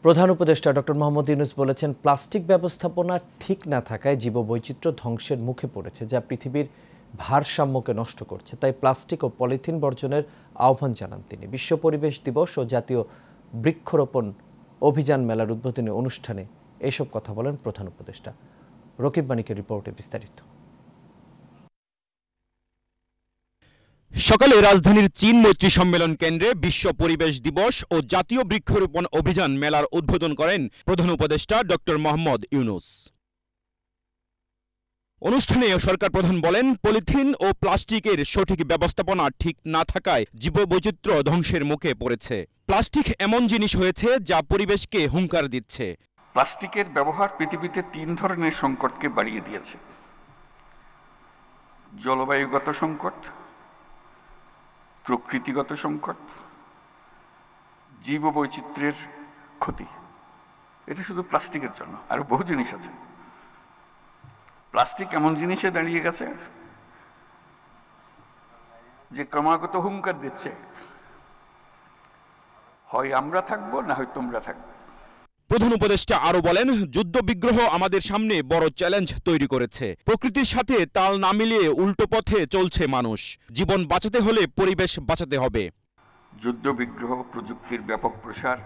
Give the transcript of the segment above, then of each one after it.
প্রধান উপদেষ্টা ডক্টর মোহাম্মদ ইউনূস বলেছেন, প্লাস্টিক ব্যবস্থাপনা ঠিক না থাকায় জীববৈচিত্র্য ধ্বংসের মুখে পড়েছে, যা পৃথিবীর ভারসাম্যকে নষ্ট করছে। তাই প্লাস্টিক ও পলিথিন বর্জনের আহ্বান জানান তিনি। বিশ্ব পরিবেশ দিবস ও জাতীয় বৃক্ষরোপণ অভিযান মেলার উদ্বোধনী অনুষ্ঠানে এসব কথা বলেন প্রধান উপদেষ্টা। রকিব মানিকের রিপোর্টে বিস্তারিত। সকালে রাজধানীর চীন মৈত্রী সম্মেলন কেন্দ্রে বিশ্ব পরিবেশ দিবস ও জাতীয় বৃক্ষরোপণ অভিযান মেলার উদ্বোধন করেন প্রধান উপদেষ্টা ডক্টর মোহাম্মদ ইউনূস। অনুষ্ঠানে সরকার প্রধান বলেন, পলিথিন ও প্লাস্টিকের সঠিক ব্যবস্থাপনা ঠিক না থাকায় জীববৈচিত্র্য ধ্বংসের মুখে পড়েছে। প্লাস্টিক এমন জিনিস হয়েছে যা পরিবেশকে হুঙ্কার দিচ্ছে। প্লাস্টিকের ব্যবহার পৃথিবীতে 3 ধরনের সংকটকে বাড়িয়ে দিয়েছে: জলবায়ুগত সংকট, প্রকৃতিগত সংকট, জীববৈচিত্র্যের ক্ষতি। এটা শুধু প্লাস্টিকের জন্য, আরো বহু জিনিস আছে। প্লাস্টিক এমন জিনিসে দাঁড়িয়ে গেছে যে ক্রমাগত হুঙ্কার দিচ্ছে, হয় আমরা থাকবো না হয় তোমরা থাকবে। প্রধান উপদেষ্টা আরো বলেন, যুদ্ধ বিগ্রহ আমাদের সামনে বড় চ্যালেঞ্জ তৈরি করেছে। প্রকৃতির সাথে তাল না মিলিয়ে উল্টো পথে চলছে মানুষ। জীবন বাঁচাতে হলে পরিবেশ বাঁচাতে হবে। যুদ্ধ বিগ্রহ, প্রযুক্তির ব্যাপক প্রসার,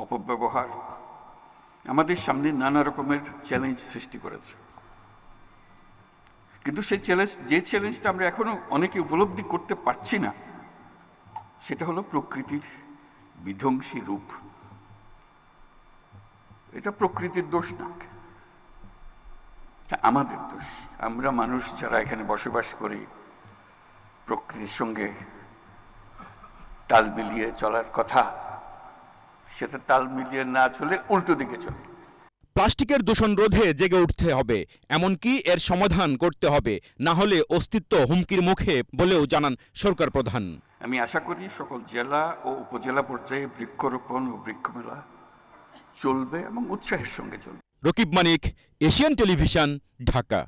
অপব্যবহার আমাদের সামনে নানা রকমের চ্যালেঞ্জ সৃষ্টি করেছে। কিন্তু সেই চ্যালেঞ্জটা আমরা এখনো অনেকে উপলব্ধি করতে পারছি না, সেটা হলো প্রকৃতির বিধ্বংসী রূপ। এটা প্রকৃতির দোষ না, এটা আমাদের দোষ। আমরা মানুষ যারা এখানে বসবাস করি, প্রকৃতির সঙ্গে তাল মিলিয়ে চলার কথা, সেটা তাল মিলিয়ে না চলে উল্টো দিকে চলে। প্লাস্টিকের দূষণ রোধে জেগে উঠতে হবে, এমনকি এর সমাধান করতে হবে, না হলে অস্তিত্ব হুমকির মুখে বলেও জানান সরকার প্রধান। আমি আশা করি সকল জেলা ও উপজেলা পর্যায়ে বৃক্ষরোপণ ও বৃক্ষমেলা চলবে এবং উৎসাহের সঙ্গে চলবে। রকিব মানিক, এশিয়ান টেলিভিশন, ঢাকা।